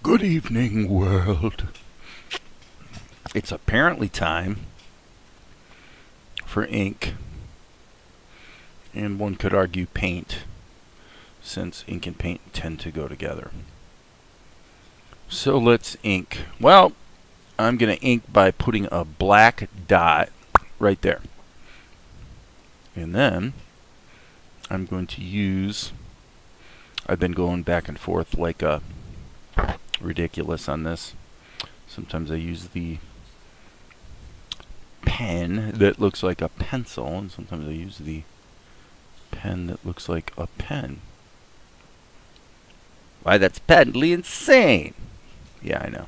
Good evening, world. It's apparently time for ink, and one could argue paint, since ink and paint tend to go together. So let's ink. Well, I'm going to ink by putting a black dot right there. And then I'm going to use, I've been going back and forth like a ridiculous on this. Sometimes I use the pen that looks like a pencil, and sometimes I use the pen that looks like a pen. Why, that's patently insane. Yeah, I know.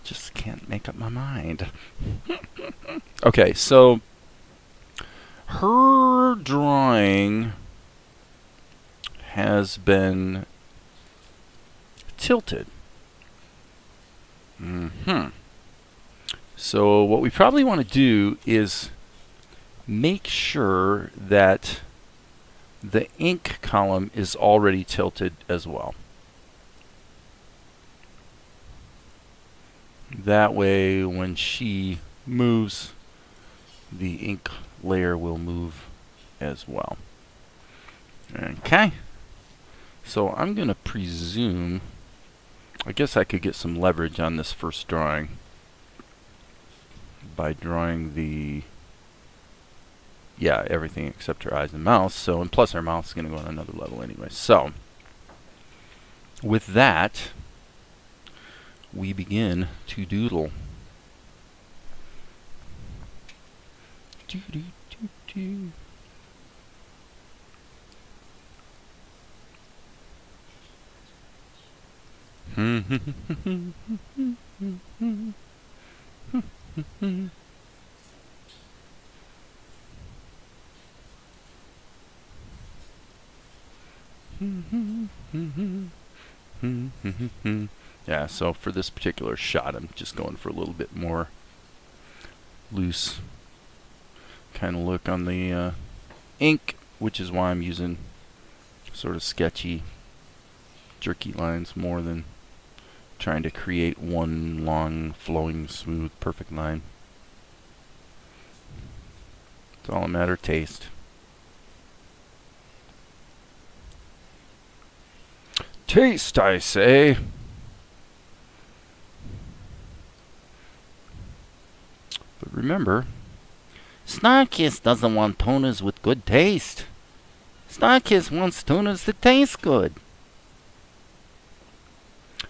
Just can't make up my mind. Okay, so her drawing has been tilted. So what we probably want to do is make sure that the ink column is already tilted as well. That way, when she moves, the ink layer will move as well. Okay. So I'm going to presume, I guess I could get some leverage on this first drawing by drawing the, everything except her eyes and mouth. So, and plus her mouth is going to go on another level anyway. So, with that, we begin to doodle. Do, do, do, do. Yeah, so for this particular shot, I'm just going for a little bit more loose kind of look on the ink, which is why I'm using sort of sketchy, jerky lines more than trying to create one long, flowing, smooth, perfect line. It's all a matter of taste. Taste, I say. But remember, Snarkiss doesn't want tunas with good taste. Snarkiss wants tunas that taste good.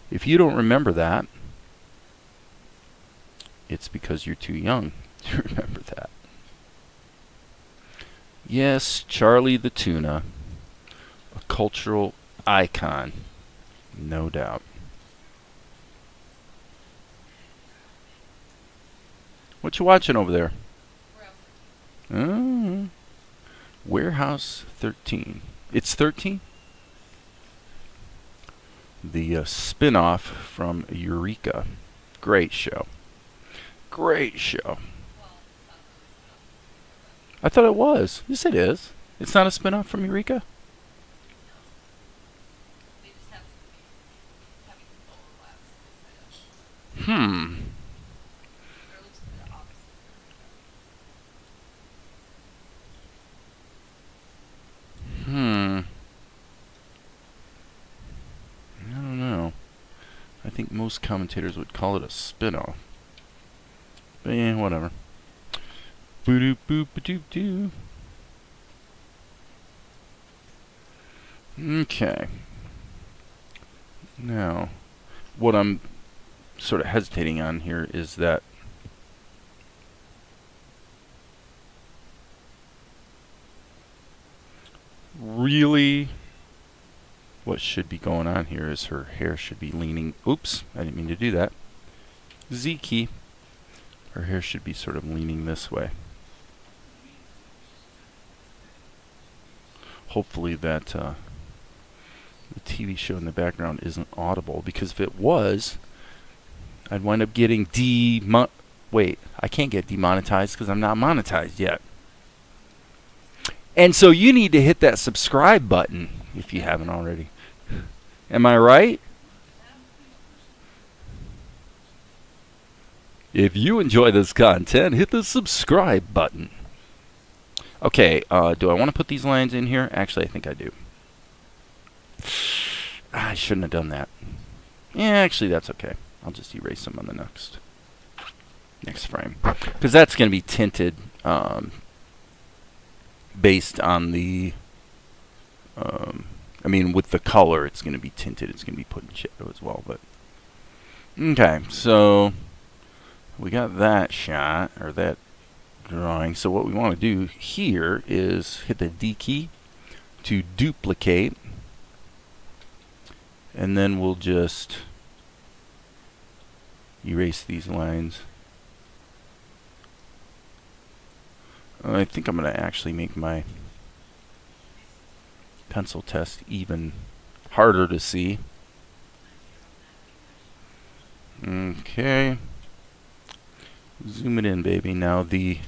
If you don't remember that, it's because you're too young to remember that. Yes, Charlie the tuna, a cultural icon, no doubt. What you watching over there? Warehouse 13. It's 13? The spin-off from Eureka. Great show. Great show. I thought it was. Yes, it is. It's not a spin-off from Eureka? I don't know. I think most commentators would call it a spin-off. But yeah, whatever. Boo-doo-boo-ba-doo-doo. Okay. Now, what I'm sort of hesitating on here is that really what should be going on here is her hair should be leaning. Oops, I didn't mean to do that. Z key. Her hair should be sort of leaning this way. Hopefully that the TV show in the background isn't audible, because if it was, I'd wind up getting wait, I can't get demonetized because I'm not monetized yet. And so you need to hit that subscribe button if you haven't already. Am I right? If you enjoy this content, hit the subscribe button. Okay, do I want to put these lines in here? Actually, I think I do. I shouldn't have done that. Yeah, actually, that's okay. I'll just erase them on the next frame. Because that's going to be tinted based on the... I mean, with the color, it's going to be tinted. It's going to be put in shadow as well. But okay, so we got that shot, or that drawing. So what we want to do here is hit the D key to duplicate, and then we'll just erase these lines. I think I'm going to actually make my pencil test even harder to see. Okay. Zoom it in, baby. Now the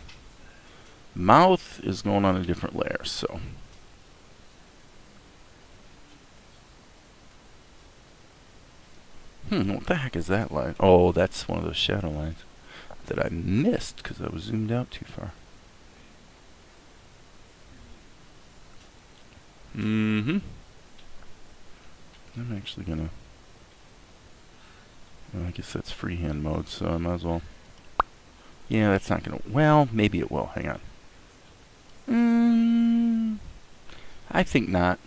mouth is going on a different layer, so what the heck is that line? Oh, that's one of those shadow lines that I missed because I was zoomed out too far. I'm actually gonna... well, I guess that's freehand mode, so I might as well... yeah, that's not gonna... well, maybe it will. Hang on. I think not.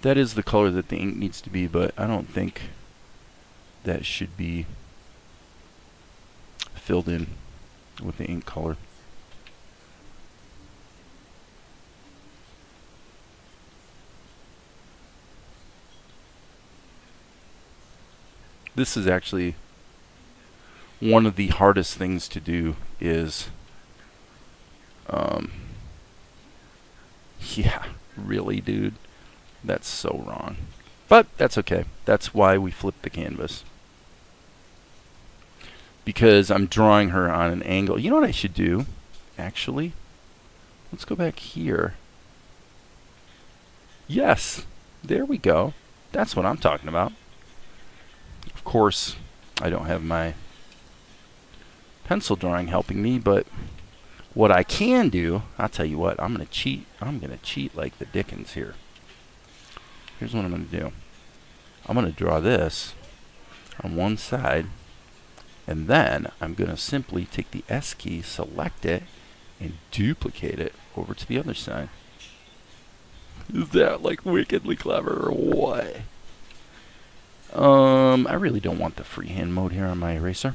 That is the color that the ink needs to be, but I don't think that should be filled in with the ink color. This is actually one of the hardest things to do is yeah, really, dude, that's so wrong, but that's okay. That's why we flip the canvas, because I'm drawing her on an angle. You know what I should do, actually? Let's go back here. Yes, there we go. That's what I'm talking about. Of course, I don't have my pencil drawing helping me, but what I can do, I'll tell you what, I'm going to cheat. I'm going to cheat like the Dickens here. Here's what I'm going to do. I'm going to draw this on one side, and then I'm going to simply take the S key, select it, and duplicate it over to the other side. Is that like wickedly clever or what? I really don't want the freehand mode here on my eraser.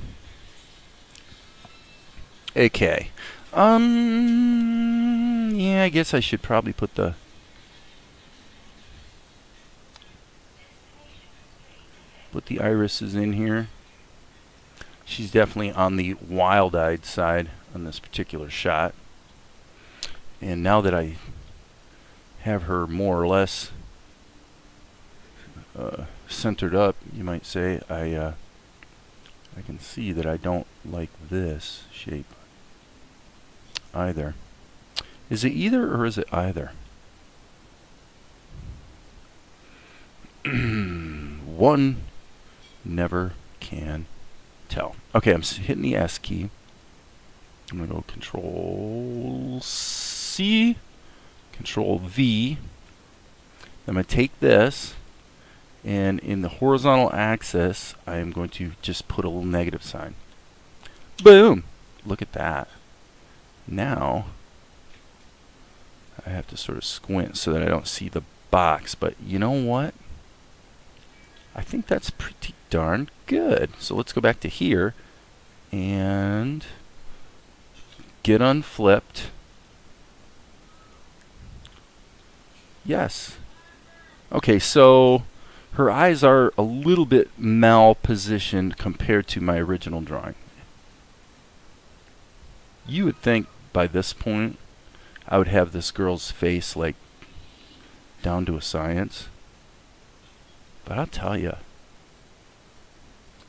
Okay. Yeah, I guess I should probably put the irises in here. She's definitely on the wild-eyed side on this particular shot. And now that I have her more or less centered up, you might say, I can see that I don't like this shape either. Is it either or is it either? One never can tell. Okay, I'm hitting the S key. I'm going to go Control C, Control V. I'm going to take this, and in the horizontal axis, I am going to just put a little negative sign. Boom! Look at that. Now, I have to sort of squint so that I don't see the box, but you know what? I think that's pretty darn good. So let's go back to here and get unflipped. Yes. Okay, so her eyes are a little bit mal-positioned compared to my original drawing. You would think by this point I would have this girl's face like down to a science. But I'll tell you,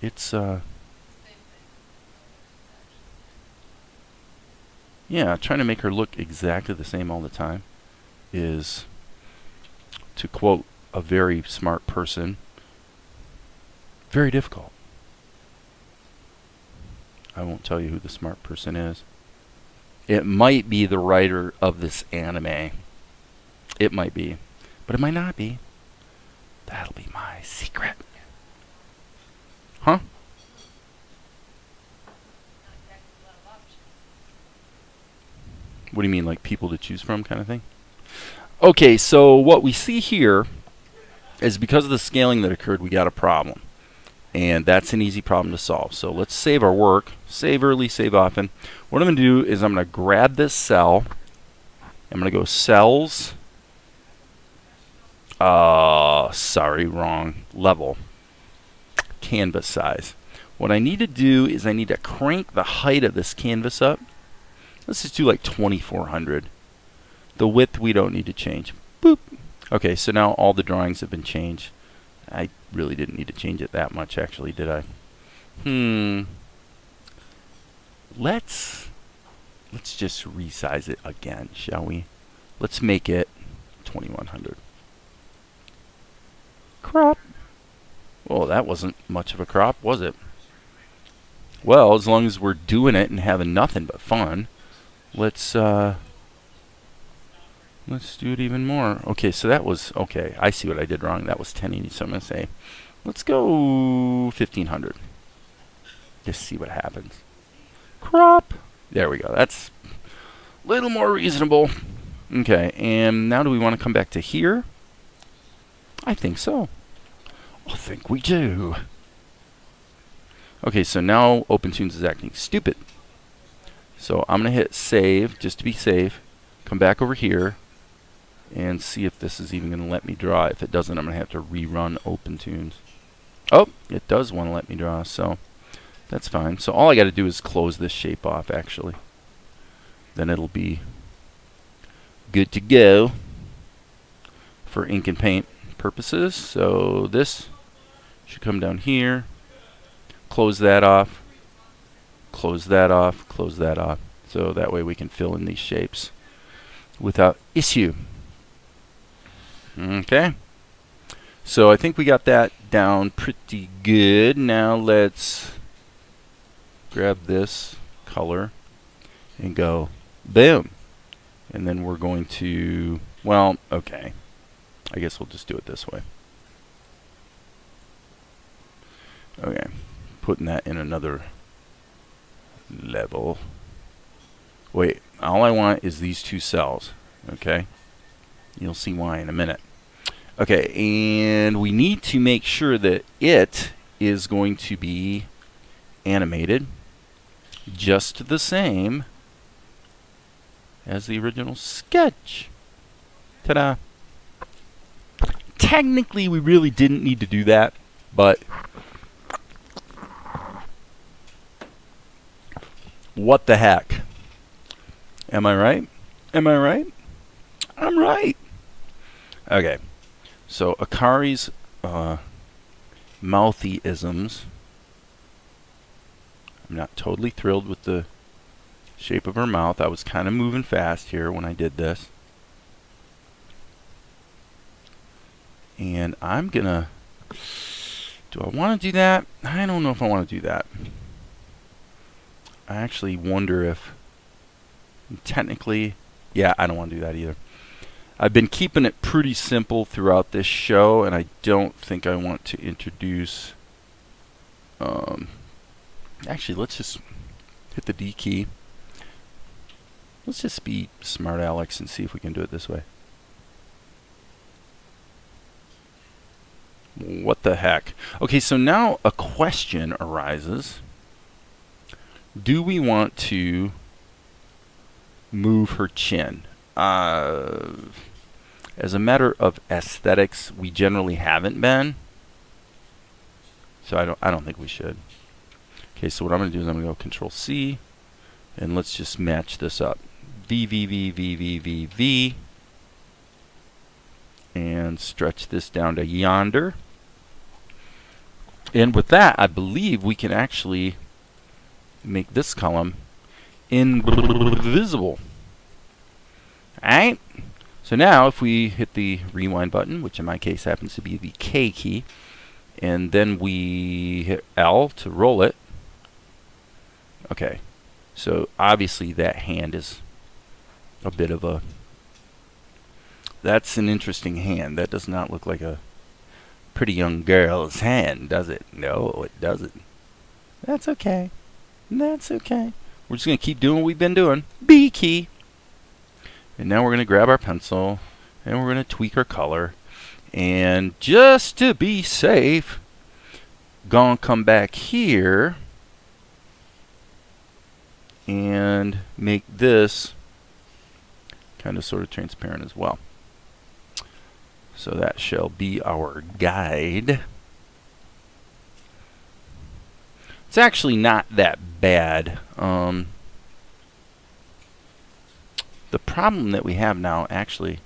it's yeah, trying to make her look exactly the same all the time is, to quote a very smart person, Very difficult. I won't tell you who the smart person is. It might be the writer of this anime. It might be. But it might not be. That'll be my secret. Huh? What do you mean, like people to choose from kind of thing? Okay, so what we see here is because of the scaling that occurred, we got a problem. And that's an easy problem to solve. So let's save our work. Save early, save often. What I'm going to do is I'm going to grab this cell. I'm going to go cells. Sorry, wrong. Level. Canvas size. What I need to do is I need to crank the height of this canvas up. Let's just do like 2400. The width we don't need to change. Boop. Okay, so now all the drawings have been changed. I really didn't need to change it that much, actually, did I? Let's just resize it again, shall we? Let's make it 2100. Crop. Well, that wasn't much of a crop, was it? Well, as long as we're doing it and having nothing but fun, let's do it even more. Okay, so that was, okay, I see what I did wrong. That was 1080, so I'm going to say, let's go 1500. Just see what happens. Crop. There we go. That's a little more reasonable. Okay, and now do we want to come back to here? I think so. I think we do. Okay, so now Opentoonz is acting stupid. So I'm going to hit save, just to be safe. Come back over here and see if this is even going to let me draw. If it doesn't, I'm going to have to rerun Opentoonz. Oh, it does want to let me draw, so that's fine. So all I got to do is close this shape off, actually. Then it'll be good to go for ink and paint purposes. So this should come down here. Close that off. Close that off. Close that off. So that way we can fill in these shapes without issue. Okay. So I think we got that down pretty good. Now let's grab this color and go boom. And then we're going to, well, okay. I guess we'll just do it this way. Okay. Putting that in another level. Wait, all I want is these two cells. Okay. You'll see why in a minute. Okay, and we need to make sure that it is going to be animated just the same as the original sketch. Ta-da! Technically, we really didn't need to do that, but what the heck? Am I right? Am I right? I'm right. Okay. So Akari's mouthy-isms. I'm not totally thrilled with the shape of her mouth. I was kind of moving fast here when I did this. And I'm gonna, do I want to do that? I don't know if I want to do that. I actually wonder if, technically, yeah, I don't want to do that either. I've been keeping it pretty simple throughout this show, and I don't think I want to introduce, actually, let's just hit the D key. Let's just be smart Alex and see if we can do it this way. What the heck? Okay, so now a question arises. Do we want to move her chin? As a matter of aesthetics, we generally haven't been. So I don't think we should. Okay, so what I'm going to do is I'm going to go Control C, and let's just match this up. V, V, V, V, V, V, V. And stretch this down to yonder. And with that, I believe we can actually make this column invisible. Alright? So now if we hit the rewind button, which in my case happens to be the K key, and then we hit L to roll it. Okay, so obviously that hand is a bit of a... That's an interesting hand. That does not look like a pretty young girl's hand, does it? No, it doesn't. That's okay. That's okay. We're just going to keep doing what we've been doing. B key. And now we're going to grab our pencil, and we're going to tweak our color. And just to be safe, gonna come back here and make this kind of sort of transparent as well. So that shall be our guide. It's actually not that bad. The problem that we have now, actually,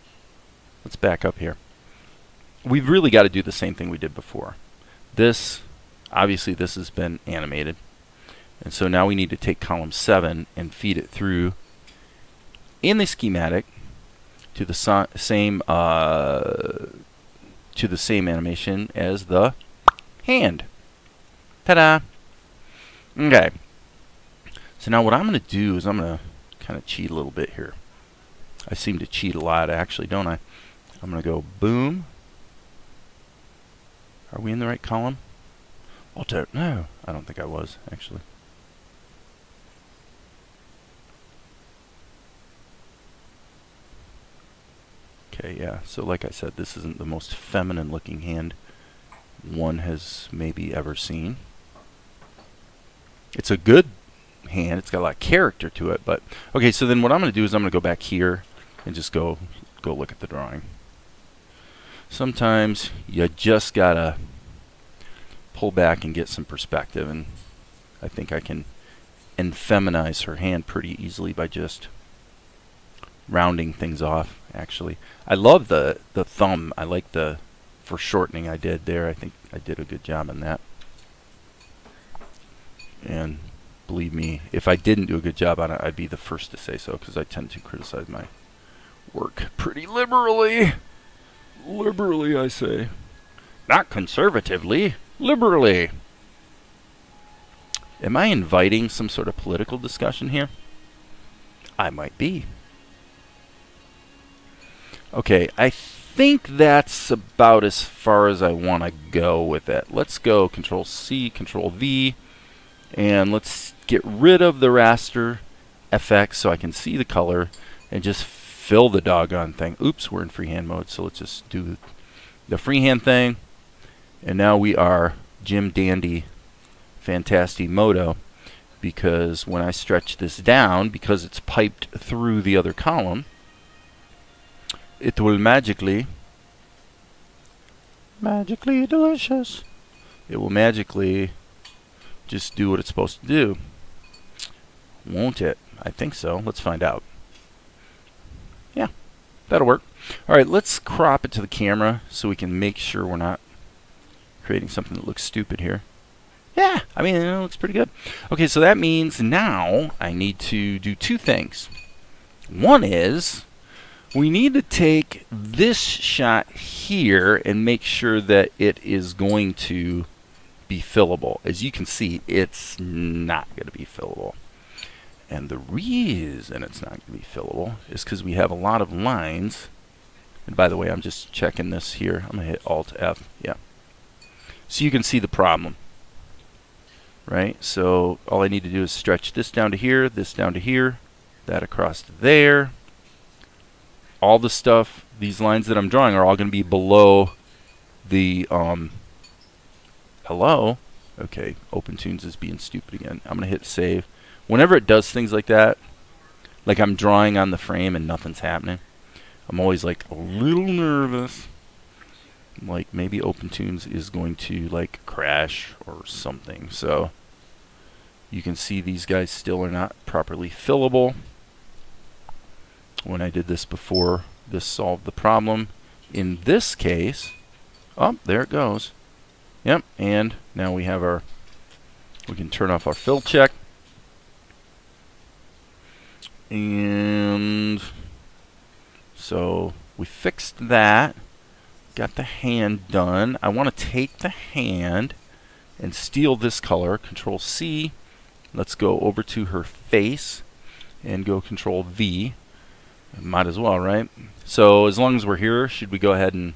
let's back up here. We've really got to do the same thing we did before. This, obviously this has been animated. And so now we need to take column 7 and feed it through in the schematic to the same animation as the hand. Ta-da! Okay. So now what I'm going to do is I'm going to kind of cheat a little bit here. I seem to cheat a lot, actually, don't I? I'm going to go boom. Are we in the right column? I don't know. I don't think I was, actually. Okay, yeah. So like I said, this isn't the most feminine looking hand one has maybe ever seen. It's a good hand. It's got a lot of character to it, but okay, so then what I'm going to do is I'm going to go back here and just go look at the drawing. Sometimes you just got to pull back and get some perspective, and I think I can feminize her hand pretty easily by just rounding things off, actually. I love the thumb. I like the foreshortening I did there. I think I did a good job on that. And believe me, if I didn't do a good job on it, I'd be the first to say so, because I tend to criticize my work pretty liberally. Liberally, I say. Not conservatively. Liberally. Am I inviting some sort of political discussion here? I might be. Okay, I think that's about as far as I want to go with it. Let's go Control C, Control V, and let's get rid of the raster FX so I can see the color and just fill the doggone thing. Oops, we're in freehand mode, so let's just do the freehand thing. And now we are Jim Dandy Fantasti Modo, because when I stretch this down, because it's piped through the other column, it will magically delicious. It will magically just do what it's supposed to do. Won't it? I think so. Let's find out. Yeah, that'll work. Alright, let's crop it to the camera so we can make sure we're not creating something that looks stupid here. Yeah, I mean, it looks pretty good. Okay, so that means now I need to do two things. One is we need to take this shot here and make sure that it is going to be fillable. As you can see, it's not going to be fillable. And the reason it's not going to be fillable is because we have a lot of lines. And by the way, I'm just checking this here. I'm going to hit Alt F. Yeah. So you can see the problem. Right? So all I need to do is stretch this down to here, this down to here, that across to there. All the stuff, these lines that I'm drawing are all going to be below the, hello? Okay, Opentoonz is being stupid again. I'm going to hit save. Whenever it does things like that, like I'm drawing on the frame and nothing's happening, I'm always like a little nervous. Like maybe Opentoonz is going to like crash or something. So you can see these guys still are not properly fillable. When I did this before, this solved the problem. In this case, oh, there it goes. Yep, and now we have our, we can turn off our fill check. And so we fixed that. got the hand done. I want to take the hand and steal this color. Control C. Let's go over to her face and go Control V. Might as well, right? So as long as we're here, should we go ahead and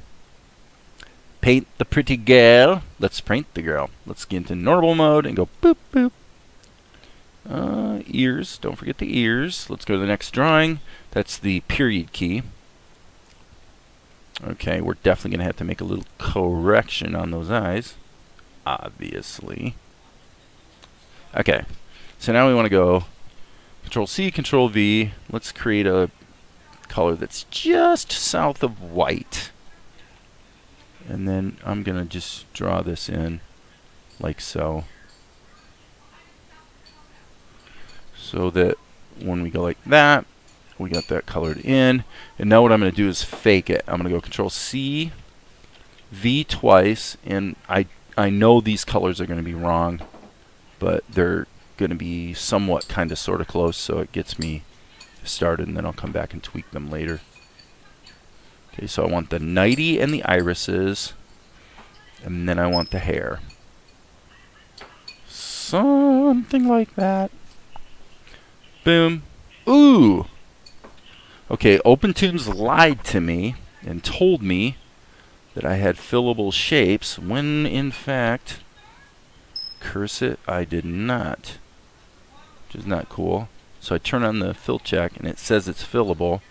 paint the pretty girl? Let's paint the girl. Let's get into normal mode and go boop boop. Ears. Don't forget the ears. Let's go to the next drawing. That's the period key. Okay, we're definitely going to have to make a little correction on those eyes. Obviously. Okay, so now we want to go Control C, Control V. Let's create a color that's just south of white. And then I'm going to just draw this in like so. So that when we go like that, we got that colored in. And now what I'm going to do is fake it. I'm going to go Control C, V twice, and I know these colors are going to be wrong, but they're going to be somewhat kind of sort of close, so it gets me started, and then I'll come back and tweak them later. Okay, so I want the nightie and the irises, and then I want the hair. Something like that. Boom. Ooh! Okay, Opentoonz lied to me and told me that I had fillable shapes when in fact, curse it, I did not. Which is not cool. So I turn on the fill check and it says it's fillable.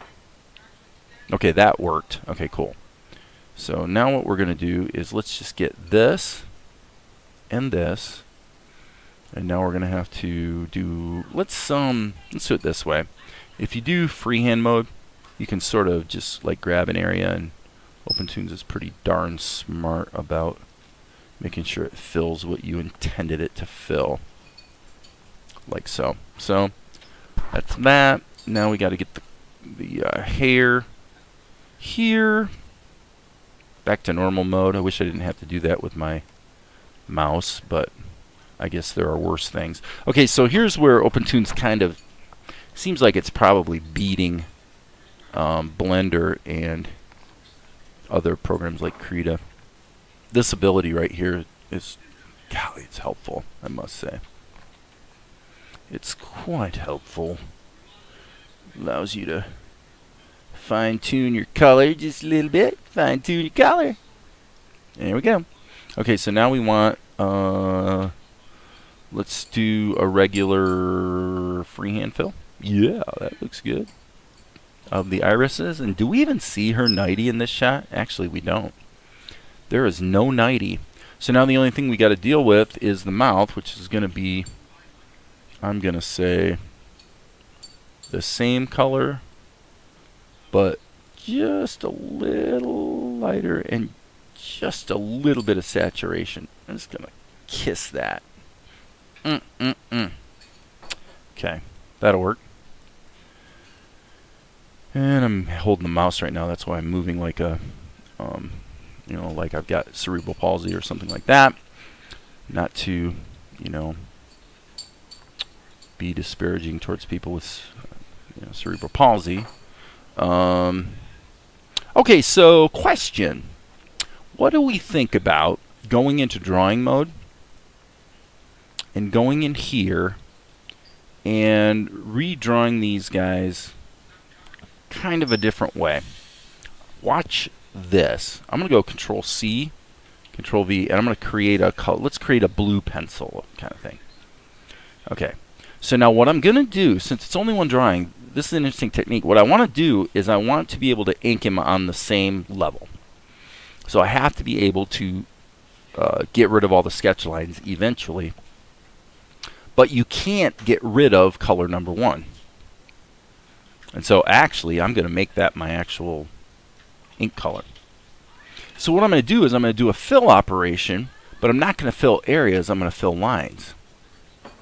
Okay, that worked. Okay, cool. So now what we're going to do is let's just get this and this. And now we're going to have to do, let's do it this way. If you do freehand mode, you can sort of just like grab an area, and Opentoonz is pretty darn smart about making sure it fills what you intended it to fill. Like so. So that's that. Now we got to get the hair here. Back to normal mode. I wish I didn't have to do that with my mouse, but I guess there are worse things. Okay, so here's where Opentoonz kind of seems like it's probably beating Blender and other programs like Krita. This ability right here is, golly, it's helpful, I must say. It's quite helpful. Allows you to fine-tune your color just a little bit. Fine-tune your color. There we go. Okay, so now we want, let's do a regular freehand fill. Yeah, that looks good. Of the irises. And do we even see her nightie in this shot? Actually, we don't. There is no nightie. So now the only thing we got to deal with is the mouth, which is going to be, I'm going to say, the same color, but just a little lighter and just a little bit of saturation. I'm just going to kiss that. Okay, that'll work. And I'm holding the mouse right now. That's why I'm moving like a, you know, like I've got cerebral palsy or something like that. Not to, you know, be disparaging towards people with you know, cerebral palsy. Okay, so question. What do we think about going into drawing mode and going in here and redrawing these guys kind of a different way? Watch this. I'm going to go Control C, Control V, and I'm going to create a color. Let's create a blue pencil kind of thing. Okay. So now what I'm going to do, since it's only one drawing, this is an interesting technique. What I want to do is I want to be able to ink him on the same level. So I have to be able to get rid of all the sketch lines eventually. But you can't get rid of color number 1. And so actually, I'm going to make that my actual ink color. So what I'm going to do is I'm going to do a fill operation, but I'm not going to fill areas, I'm going to fill lines.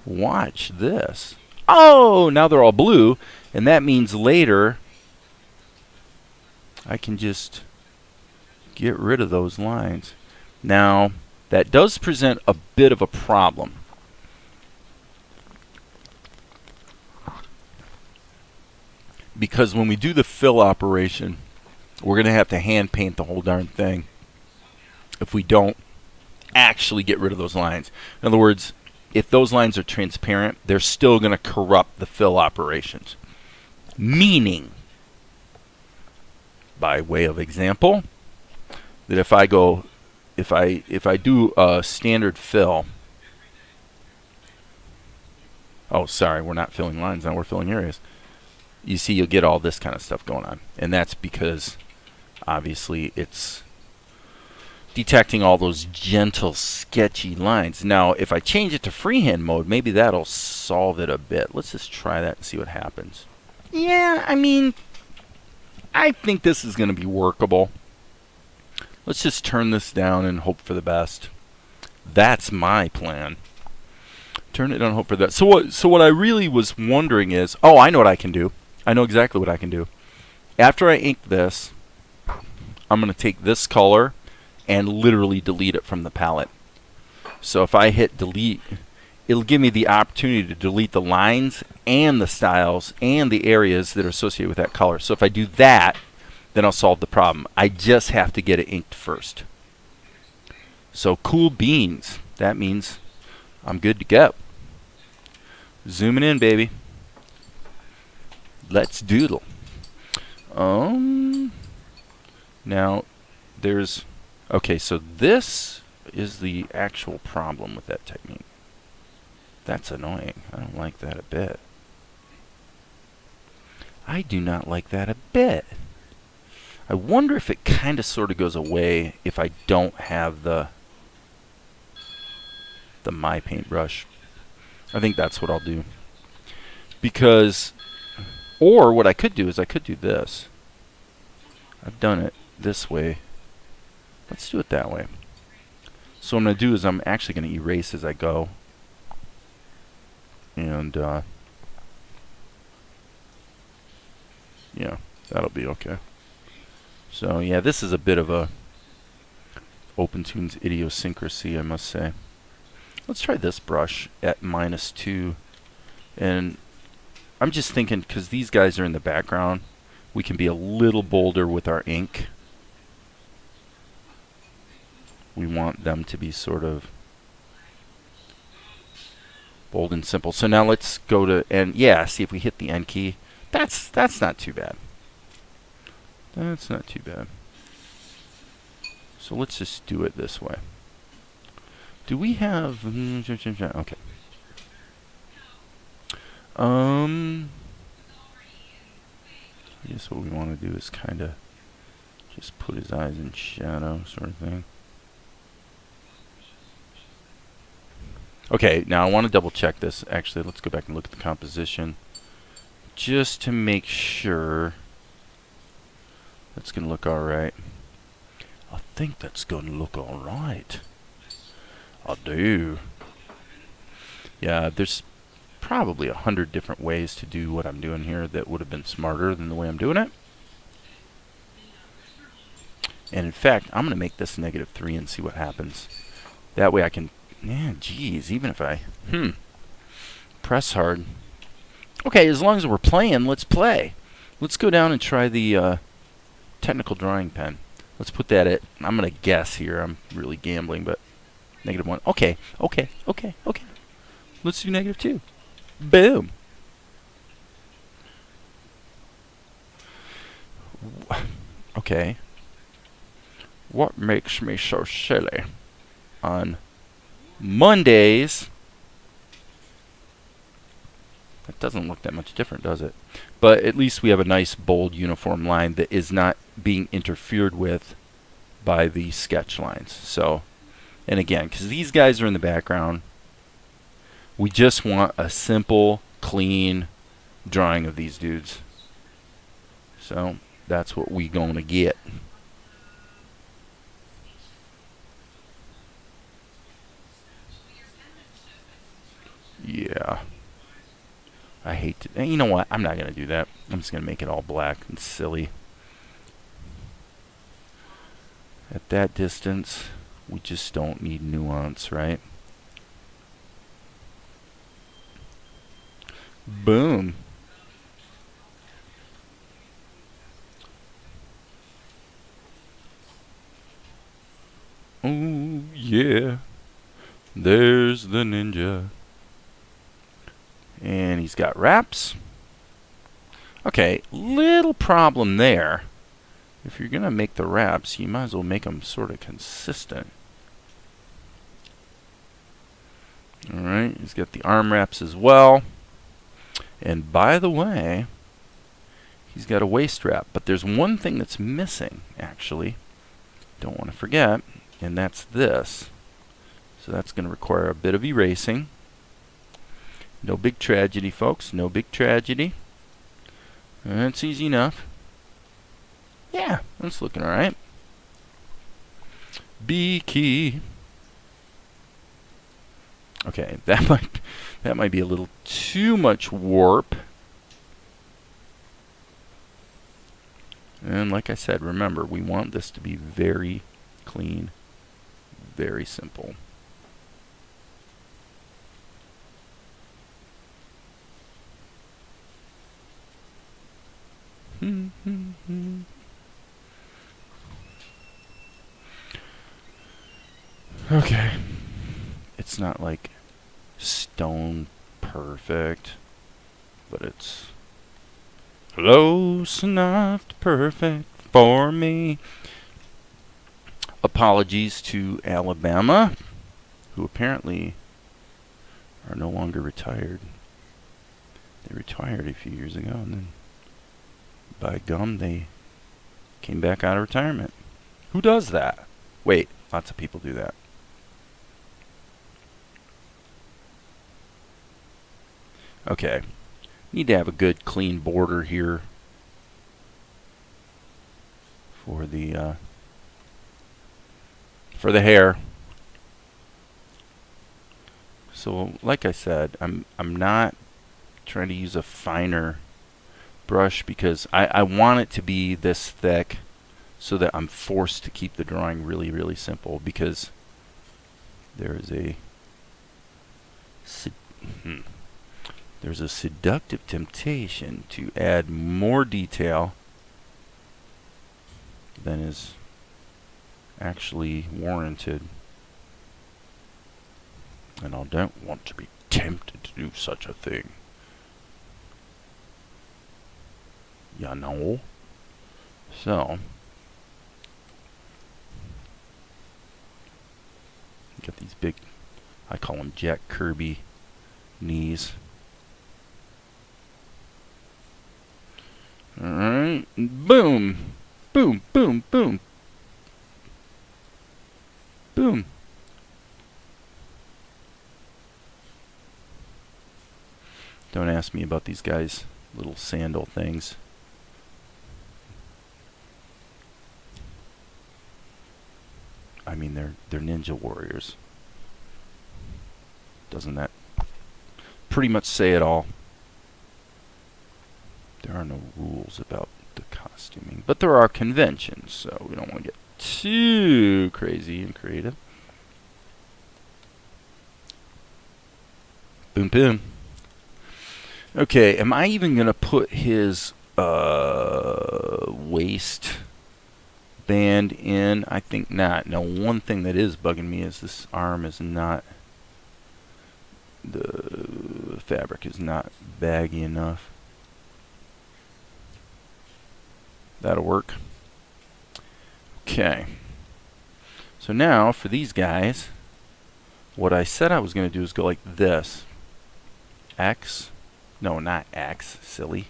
Watch this. Oh, now they're all blue, and that means later I can just get rid of those lines. Now, that does present a bit of a problem. Because when we do the fill operation, we're going to have to hand paint the whole darn thing. if we don't actually get rid of those lines. In other words, if those lines are transparent, they're still going to corrupt the fill operations. Meaning, by way of example, that if I do a standard fill, oh, sorry, we're not filling lines now, we're filling areas. You see, you'll get all this kind of stuff going on. And that's because, obviously, it's detecting all those gentle, sketchy lines. Now, if I change it to freehand mode, maybe that'll solve it a bit. Let's just try that and see what happens. Yeah, I mean, I think this is going to be workable. Let's just turn this down and hope for the best. That's my plan. Turn it down and hope for that. So what I really was wondering is, oh, I know what I can do. I know exactly what I can do. After I ink this, I'm going to take this color and literally delete it from the palette. So if I hit delete, it'll give me the opportunity to delete the lines and the styles and the areas that are associated with that color. So if I do that, then I'll solve the problem. I just have to get it inked first. So cool beans. That means I'm good to go. Zooming in, baby. Let's doodle. Now there's, okay, so this is the actual problem with that technique. That's annoying. I don't like that a bit. I do not like that a bit. I wonder if it kind of sort of goes away if I don't have the My Paintbrush. I think that's what I'll do. Because, or what I could do is I could do this. I've done it this way. Let's do it that way. So what I'm going to do is I'm actually going to erase as I go. And, yeah, that'll be okay. So, yeah, this is a bit of a Opentoonz idiosyncrasy, I must say. Let's try this brush at -2. And I'm just thinking, because these guys are in the background, we can be a little bolder with our ink. We want them to be sort of bold and simple. So now let's go to, and yeah, see if we hit the N key. That's not too bad. That's not too bad. So let's just do it this way. Do we have, okay. I guess what we want to do is kind of just put his eyes in shadow, sort of thing. Okay, now I want to double check this. Actually, let's go back and look at the composition just to make sure that's going to look alright. I think that's going to look alright. I do. Yeah, there's probably 100 different ways to do what I'm doing here that would have been smarter than the way I'm doing it. And in fact, I'm going to make this -3 and see what happens. That way I can, yeah, geez, even if I, press hard. Okay, as long as we're playing, let's play. Let's go down and try the technical drawing pen. Let's put that at, I'm going to guess here, I'm really gambling, but -1. Okay, okay, okay, okay. Let's do -2. Boom. Okay. What makes me so silly? On Mondays, that doesn't look that much different, does it? But at least we have a nice, bold, uniform line that is not being interfered with by the sketch lines. So, and again, because these guys are in the background, we just want a simple, clean drawing of these dudes. So that's what we gonna get. Yeah. I hate to, and you know what? I'm not gonna do that. I'm just gonna make it all black and silly. At that distance, we just don't need nuance, right? Boom. Ooh, yeah, there's the ninja. And he's got wraps. Okay, little problem there. If you're going to make the wraps, you might as well make them sort of consistent. Alright, he's got the arm wraps as well. And by the way, he's got a waist wrap. But there's one thing that's missing, actually. Don't want to forget, and that's this. So that's going to require a bit of erasing. No big tragedy, folks. No big tragedy. That's easy enough. Yeah, that's looking alright. B key. Okay, that might be a little too much warp. And like I said, remember, we want this to be very clean, very simple. Okay. It's not like stone perfect, but it's close enough to perfect for me. Apologies to Alabama, who apparently are no longer retired. They retired a few years ago, and then by gum, they came back out of retirement. Who does that? Wait, lots of people do that. Okay, need to have a good clean border here for the hair. So, like I said, I'm not trying to use a finer brush because I want it to be this thick so that I'm forced to keep the drawing really, really simple, because there is there's a seductive temptation to add more detail than is actually warranted. And I don't want to be tempted to do such a thing. You know? So, got these big, I call them Jack Kirby knees. Alright, boom, boom, boom, boom, boom. Don't ask me about these guys' little sandal things. I mean, they're ninja warriors. Doesn't that pretty much say it all? There are no rules about the costuming, but there are conventions, so we don't want to get too crazy and creative. Boom, boom. Okay, am I even going to put his waist band in? I think not. Now, one thing that is bugging me is this arm is not, the fabric is not baggy enough. That'll work. Okay. So now, for these guys, what I said I was going to do is go like this. X. No, not X. Silly.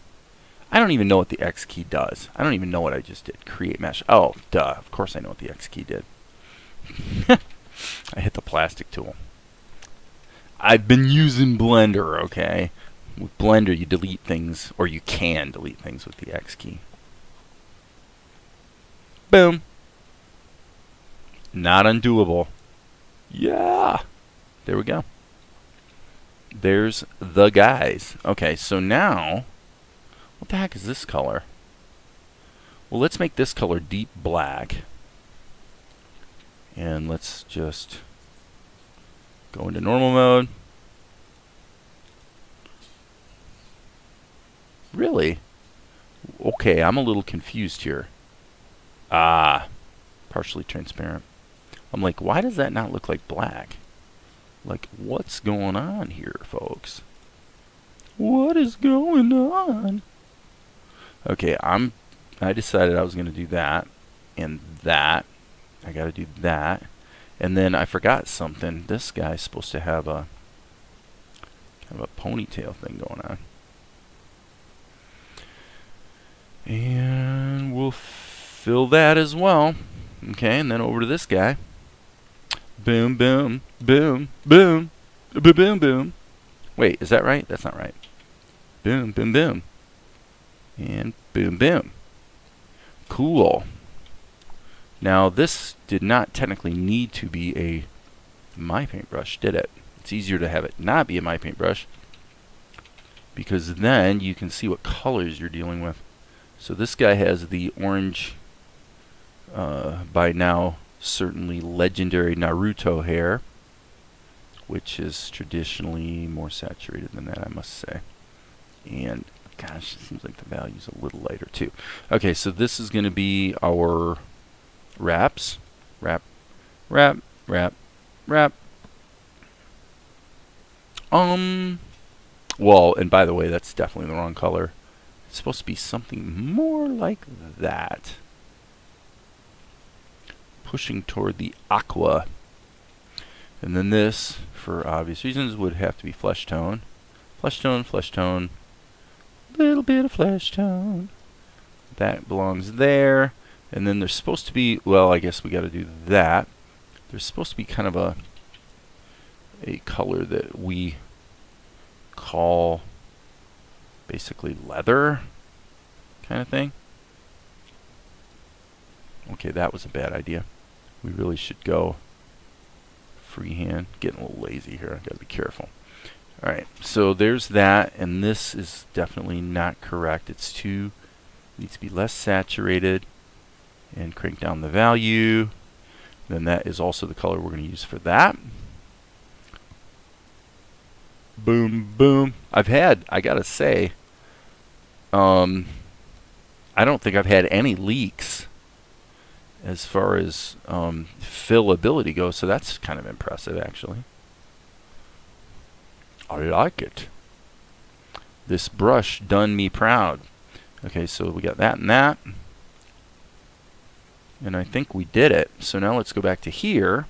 I don't even know what the X key does. I don't even know what I just did. Create mesh. Oh, duh. Of course I know what the X key did. I hit the plastic tool. I've been using Blender, okay? With Blender, you delete things, or you can delete things with the X key. Boom. Not undoable. Yeah. There we go. There's the guys. Okay, so now, what the heck is this color? Well, let's make this color deep black. And let's just go into normal mode. Really? Okay, I'm a little confused here. Ah, partially transparent. I'm like, why does that not look like black? Like, what's going on here, folks? What is going on? Okay, I decided I was going to do that and that. I got to do that. And then I forgot something. This guy's supposed to have a kind of a ponytail thing going on. And we'll fill that as well. Okay, and then over to this guy. Boom, boom, boom, boom, boom, boom, boom. Wait, is that right? That's not right. Boom, boom, boom. And boom, boom. Cool. Now, this did not technically need to be a My Paintbrush, did it? It's easier to have it not be a My Paintbrush, because then you can see what colors you're dealing with. So this guy has the orange, by now certainly legendary Naruto hair, which is traditionally more saturated than that, I must say. And gosh, it seems like the value's a little lighter too. Okay, so this is going to be our wraps. Wrap, wrap, wrap, wrap. Well, and by the way, that's definitely the wrong color. It's supposed to be something more like that. Pushing toward the aqua. And then this, for obvious reasons, would have to be flesh tone. Flesh tone, flesh tone. Little bit of flesh tone. That belongs there. And then there's supposed to be, well, I guess we got to do that. There's supposed to be kind of a color that we call basically leather kind of thing. Okay, that was a bad idea. We really should go freehand. Getting a little lazy here. I've got to be careful. Alright, so there's that, and this is definitely not correct. It's needs to be less saturated, and crank down the value. Then that is also the color we're going to use for that. Boom, boom. I gotta say, I don't think I've had any leaks as far as fillability goes, so that's kind of impressive, actually. I like it. This brush done me proud. Okay, so we got that and that. And I think we did it. So now let's go back to here.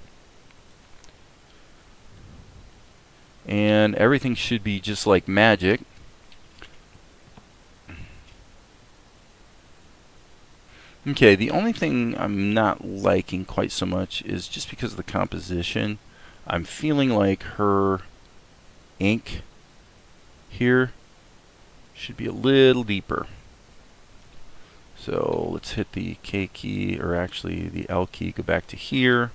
And everything should be just like magic. Okay, the only thing I'm not liking quite so much is just because of the composition. I'm feeling like her ink here should be a little deeper. So let's hit the K key, or actually the L key, go back to here.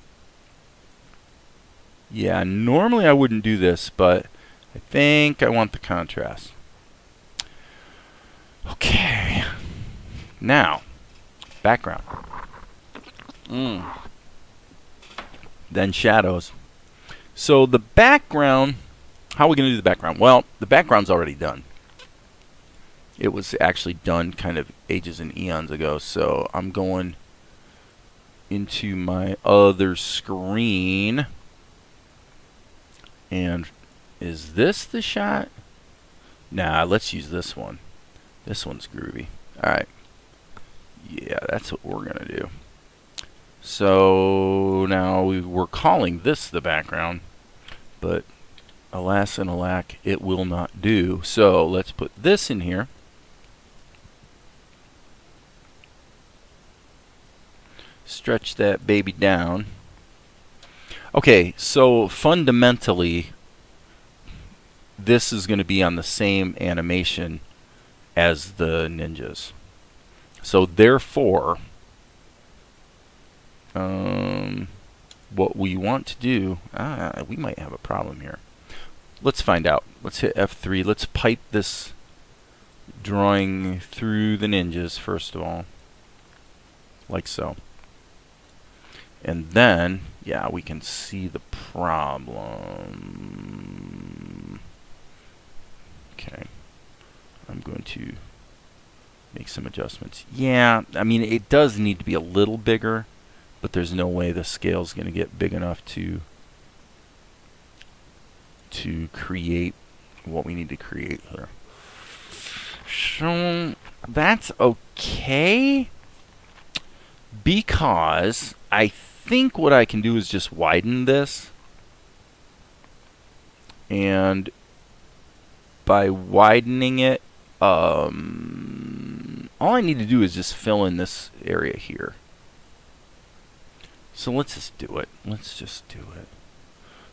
Yeah, normally I wouldn't do this, but I think I want the contrast. Okay. Now, background. Then shadows. So the background, how are we going to do the background? Well, the background's already done. It was actually done kind of ages and eons ago, so I'm going into my other screen. And is this the shot? Nah, let's use this one. This one's groovy. Alright. Yeah, that's what we're going to do. So now we're calling this the background, but alas and alack, it will not do. So let's put this in here. Stretch that baby down. Okay, so fundamentally, this is going to be on the same animation as the ninjas. So therefore, what we want to do, we might have a problem here. Let's find out. Let's hit F3. Let's pipe this drawing through the ninjas first of all, like so. And then, yeah, we can see the problem. Okay. I'm going to make some adjustments. Yeah, I mean, it does need to be a little bigger, but there's no way the scale's going to get big enough to create what we need to create here. So that's okay, because I think what I can do is just widen this, and by widening it, all I need to do is just fill in this area here. So let's just do it. Let's just do it.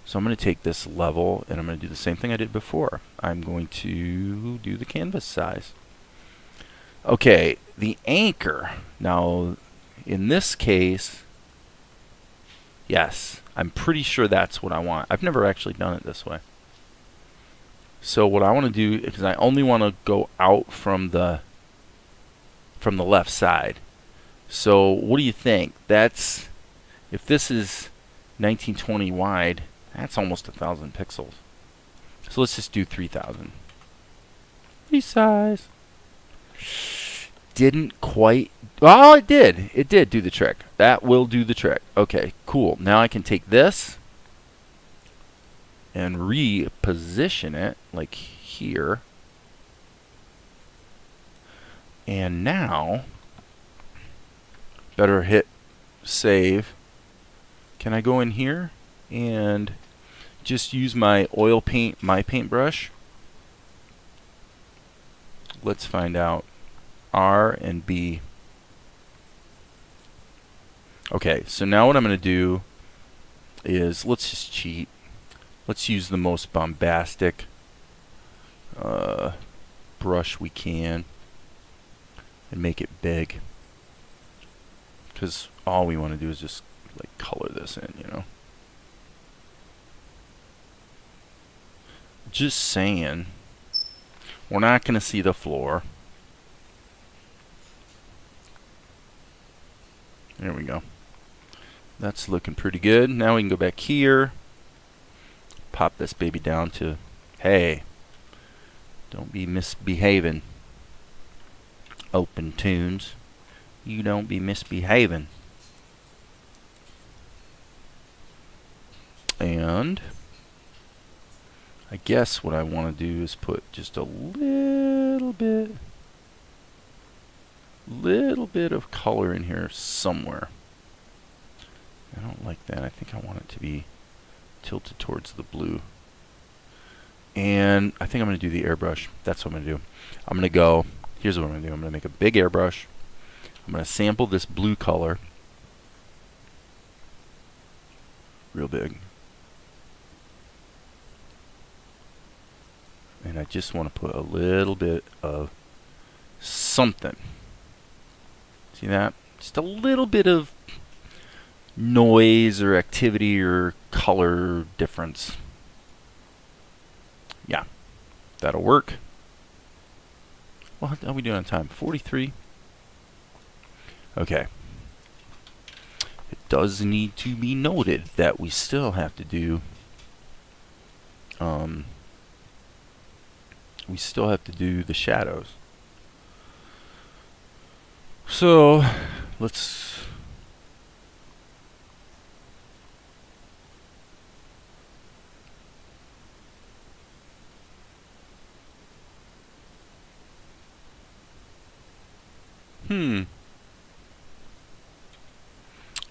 So I'm going to take this level, and I'm going to do the same thing I did before. I'm going to do the canvas size. Okay, the anchor. Now, in this case, yes, I'm pretty sure that's what I want. I've never actually done it this way. So what I want to do, because I only want to go out from the left side. So what do you think? That's, if this is 1920 wide, that's almost 1,000 pixels. So let's just do 3,000. Resize. Didn't quite. Oh, it did. It did do the trick. That will do the trick. Okay, cool. Now I can take this and reposition it like here. And now, better hit save. Can I go in here and just use my oil paint, my paintbrush? Let's find out. R and B. Okay, so now what I'm going to do is, let's just cheat. Let's use the most bombastic brush we can and make it big, because all we want to do is just like color this in, you know. Just saying, we're not going to see the floor. There we go. That's looking pretty good. Now we can go back here, pop this baby down to, hey, don't be misbehaving, Opentoonz. You don't be misbehaving. And I guess what I want to do is put just a little bit of color in here somewhere. I don't like that. I think I want it to be tilted towards the blue. And I think I'm going to do the airbrush. That's what I'm going to do. I'm going to go, here's what I'm going to do. I'm going to make a big airbrush. I'm going to sample this blue color real big. And I just want to put a little bit of something. See that? Just a little bit of noise or activity or color difference. Yeah, that'll work. Well, how are we doing on time? 43. Okay. It does need to be noted that we still have to do the shadows. So let's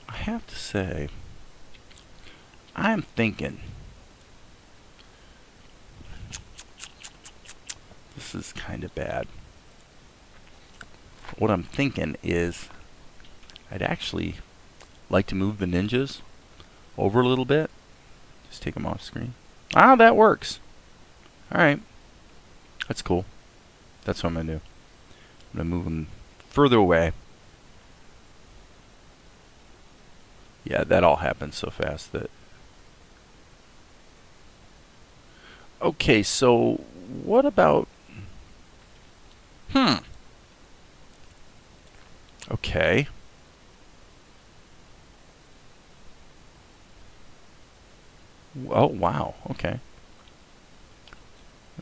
I have to say, I'm thinking this is kind of bad. What I'm thinking is I'd actually like to move the ninjas over a little bit. Just take them off screen. Ah, that works. Alright. That's cool. That's what I'm going to do. I'm going to move them further away. Yeah, that all happened so fast that... Okay, so what about... Okay. Oh, wow. Okay.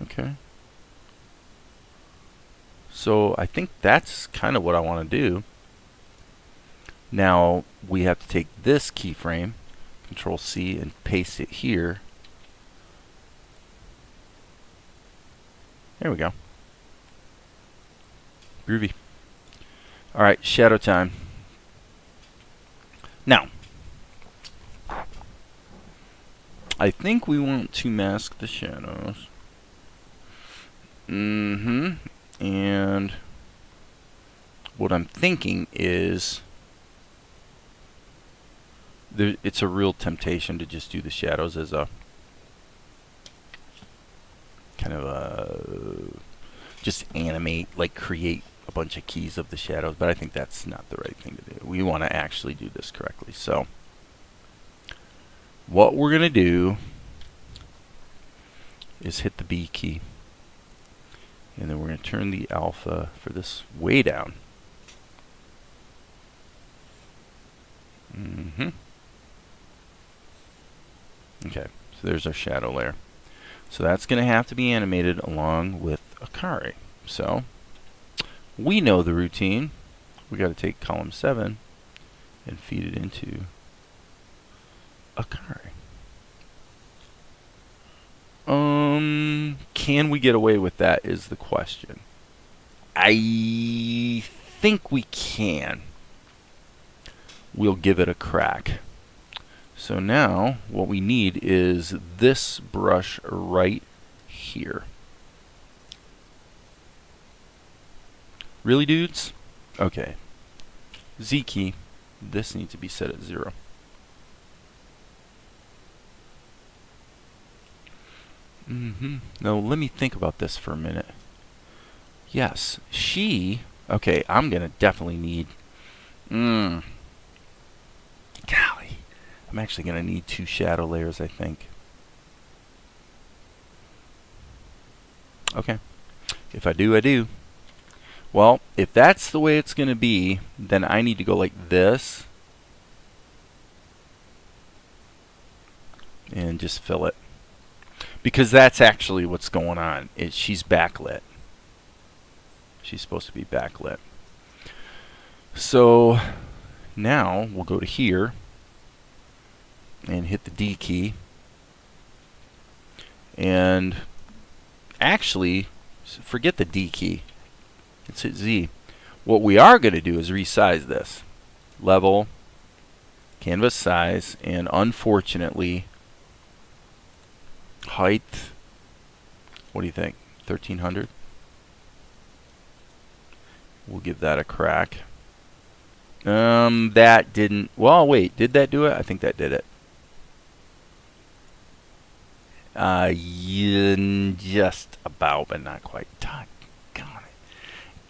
Okay. So I think that's kind of what I want to do. Now we have to take this keyframe, Control C, and paste it here. There we go. Groovy. Alright, shadow time. Now, I think we want to mask the shadows. And what I'm thinking is it's a real temptation to just do the shadows as a kind of a just animate, like create a bunch of keys of the shadows, but I think that's not the right thing to do. We want to actually do this correctly. So what we're going to do is hit the B key, and then we're going to turn the alpha for this way down. Okay, so there's our shadow layer. So that's going to have to be animated along with Akari. So we know the routine. We got to take column 7 and feed it into Akari. Can we get away with that is the question. I think we can. We'll give it a crack. So now what we need is this brush right here. Really, dudes? Okay. Z key. This needs to be set at 0. Now let me think about this for a minute. Yes, she. Okay, I'm gonna definitely need. Golly, I'm actually gonna need 2 shadow layers, I think. Okay, if I do, I do. Well, if that's the way it's gonna be, then I need to go like this and just fill it. Because that's actually what's going on. She's backlit. She's supposed to be backlit. So now we'll go to here and hit the D key. And actually, forget the D key. Let's hit Z. What we are going to do is resize this. Level, canvas size, and unfortunately, height. What do you think? 1300? We'll give that a crack. That didn't. Well, wait. Did that do it? I think that did it. Yeah, just about, but not quite. Doggone it.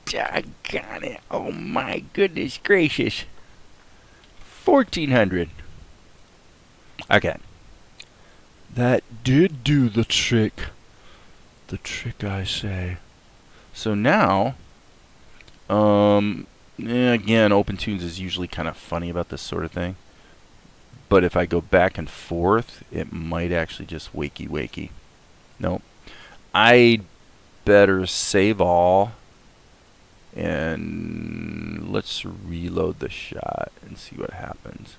Doggone it. Oh my goodness gracious. 1400. Okay. That did do the trick. The trick, I say. So now, again, Opentoonz is usually kind of funny about this sort of thing. But if I go back and forth, it might actually just wakey. Nope. I better save all. And let's reload the shot and see what happens.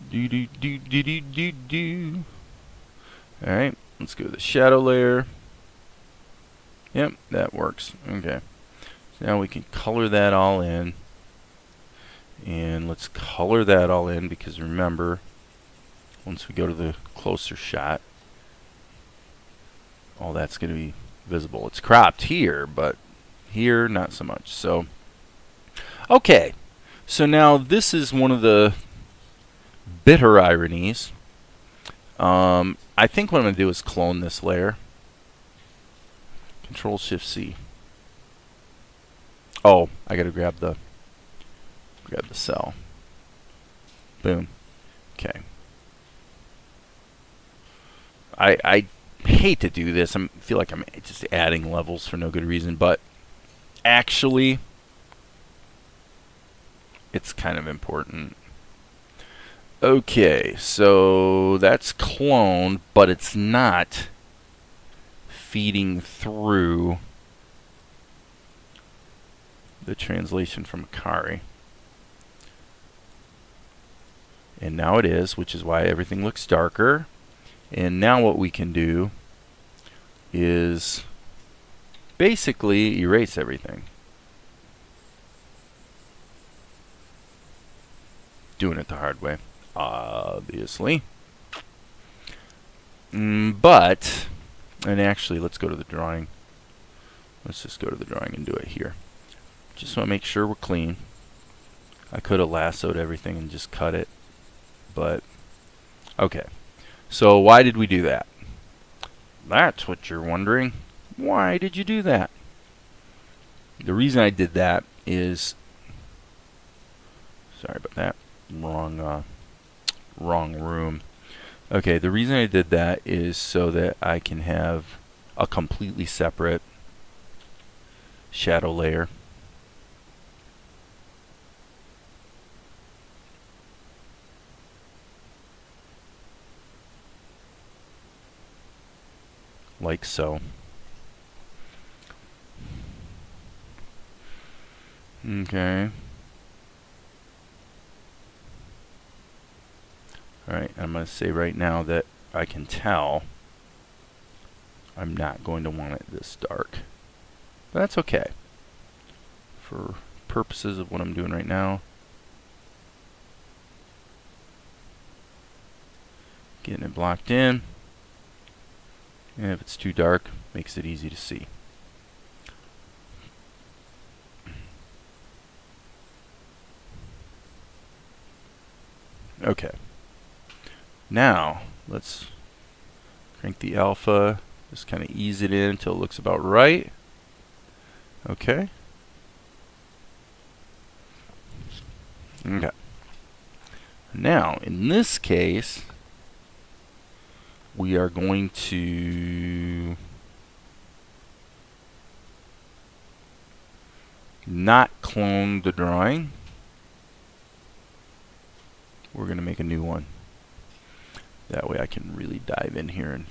Do. Alright, let's go to the shadow layer. Yep, that works. Okay. So now we can color that all in. And let's color that all in because remember, once we go to the closer shot, all that's going to be visible. It's cropped here, but here not so much. So, okay. So now this is one of the bitter ironies. I think what I'm going to do is clone this layer. Control Shift C. Oh, I got to grab the cell. Boom. Okay. I hate to do this. I feel like I'm just adding levels for no good reason, but actually it's kind of important. Okay, so that's cloned, but it's not feeding through the translation from Akari. And now it is, which is why everything looks darker. And now what we can do is basically erase everything. Doing it the hard way, obviously. But, and actually, let's go to the drawing. Let's just go to the drawing and do it here. Just want to make sure we're clean. I could have lassoed everything and just cut it, but okay. So why did we do that? That's what you're wondering. Why did you do that? The reason I did that is, sorry about that, wrong room. Okay, the reason I did that is so that I can have a completely separate shadow layer. Like so. Okay. Alright, I'm going to say right now that I can tell I'm not going to want it this dark. But that's okay. For purposes of what I'm doing right now. Getting it blocked in. And if it's too dark, makes it easy to see. Okay. Now, let's crank the alpha, just kind of ease it in until it looks about right. Okay. Okay. Now, in this case, we are going to not clone the drawing. We're going to make a new one. That way I can really dive in here and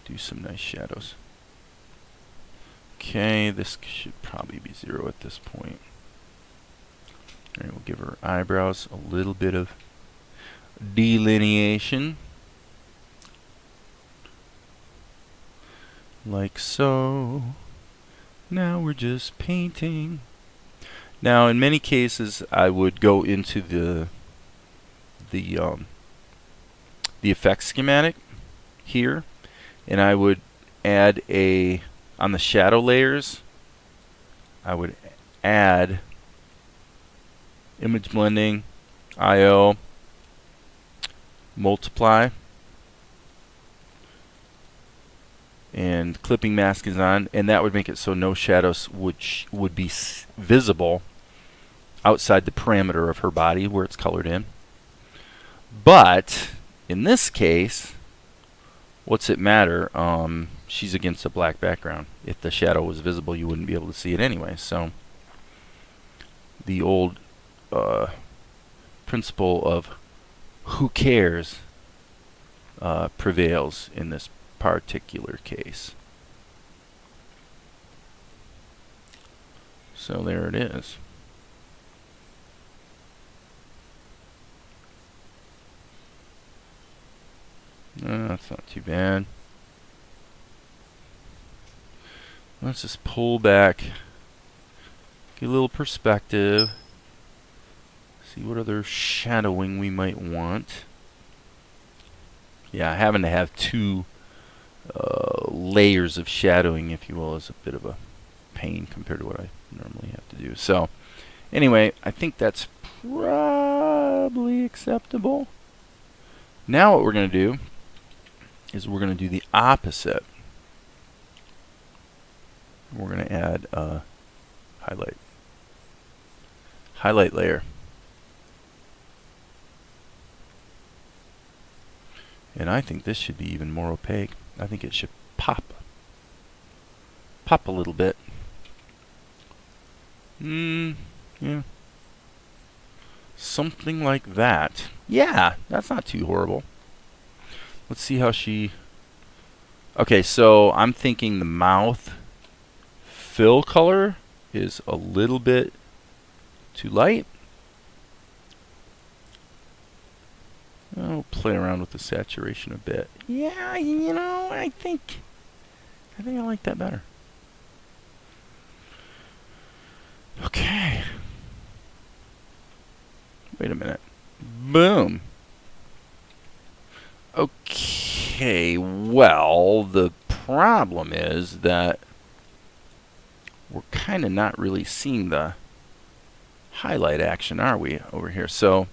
do some nice shadows. Okay, this should probably be 0 at this point. Alright, we'll give her eyebrows a little bit of delineation. Like so. Now we're just painting. Now in many cases I would go into the effects schematic here, and I would add on the shadow layers, I would add image blending, IO, multiply, and clipping mask is on, and that would make it so no shadows would be visible outside the parameter of her body where it's colored in. But in this case, what's it matter? She's against a black background. If the shadow was visible, you wouldn't be able to see it anyway. So the old principle of who cares prevails in this particular case. So there it is. That's not too bad. Let's just pull back, get a little perspective, see what other shadowing we might want. Yeah, having to have two layers of shadowing, if you will, is a bit of a pain compared to what I normally have to do. So anyway, I think that's probably acceptable. Now what we're going to do is we're going to do the opposite. We're going to add a highlight layer. And I think this should be even more opaque. I think it should pop a little bit. Yeah. Something like that. Yeah, that's not too horrible. Let's see how she... Okay, so I'm thinking the mouth fill color is a little bit too light. I'll play around with the saturation a bit. Yeah, you know, I think I like that better. Okay. Wait a minute. Boom. Okay, well, the problem is that we're kind of not really seeing the highlight action, are we, over here? So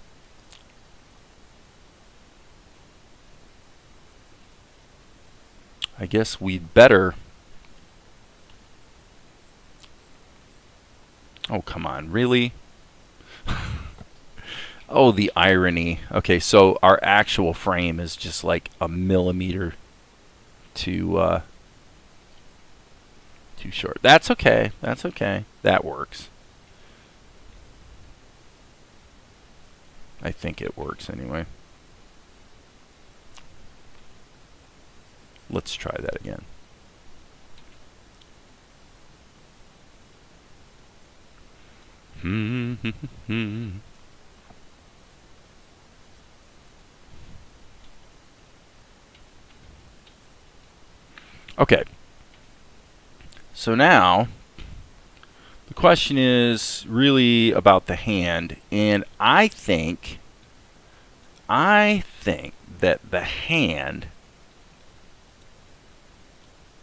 I guess we'd better... Oh, come on, really? Oh, the irony. Okay, so our actual frame is just like a millimeter too short. That's okay. That's okay. That works. I think it works anyway. Let's try that again. Okay. So now the question is really about the hand, and I think that the hand,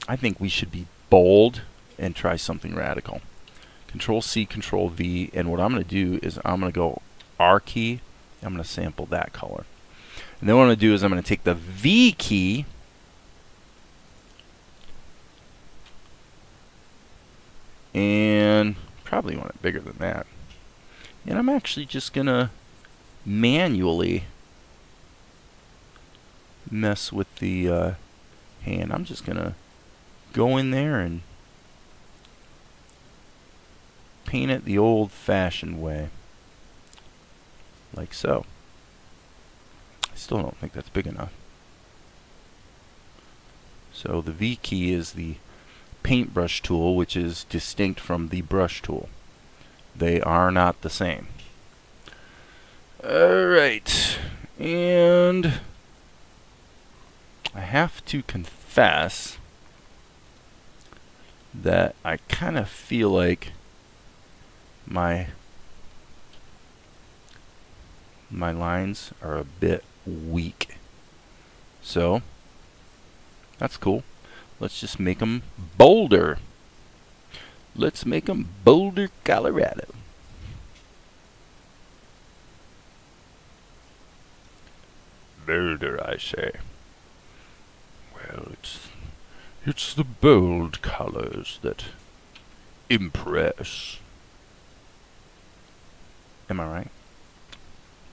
I think we should be bold and try something radical. Control C, Control V, and what I'm going to do is I'm going to go R key. I'm going to sample that color. And then what I'm going to do is I'm going to take the V key and probably want it bigger than that. And I'm actually just going to manually mess with the hand. I'm just going to go in there and paint it the old-fashioned way, like so. I still don't think that's big enough. So the V key is the paintbrush tool, which is distinct from the brush tool. They are not the same. Alright, and I have to confess that I kind of feel like my lines are a bit weak. So that's cool. Let's just make them bolder. Let's make them Boulder, Colorado. Boulder, I say. Well, it's the bold colors that impress. Am I right?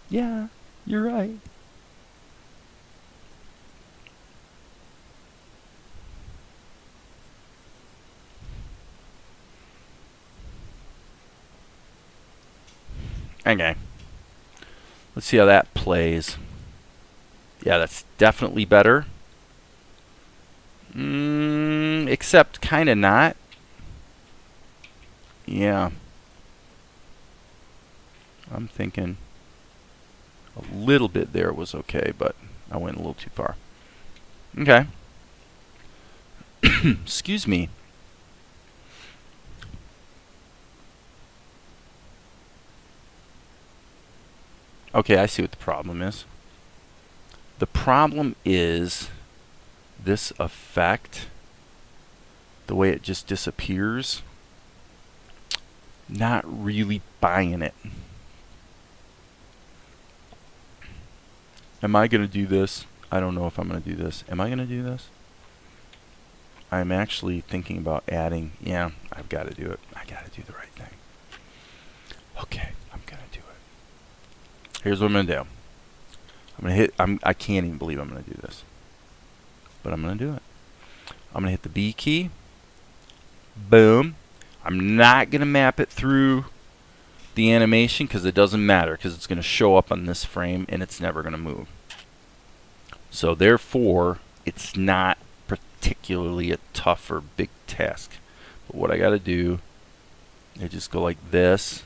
Yeah, you're right. Okay. Let's see how that plays. Yeah, that's definitely better. Except kind of not. Yeah. I'm thinking a little bit there was okay, but I went a little too far. Okay. Excuse me. Okay, I see what the problem is. The problem is this effect, the way it just disappears. Not really buying it. Am I going to do this? I don't know if I'm going to do this. Am I going to do this? I'm actually thinking about adding. Yeah, I've got to do it. I got to do the right thing. Okay, I'm going to do it. Here's what I'm going to do. I'm going to hit. I can't even believe I'm going to do this. But I'm going to do it. I'm going to hit the B key. Boom. I'm not going to map it through the animation because it doesn't matter, because it's going to show up on this frame and it's never going to move. So therefore, it's not particularly a tough or big task. But what I got to do I just go like this.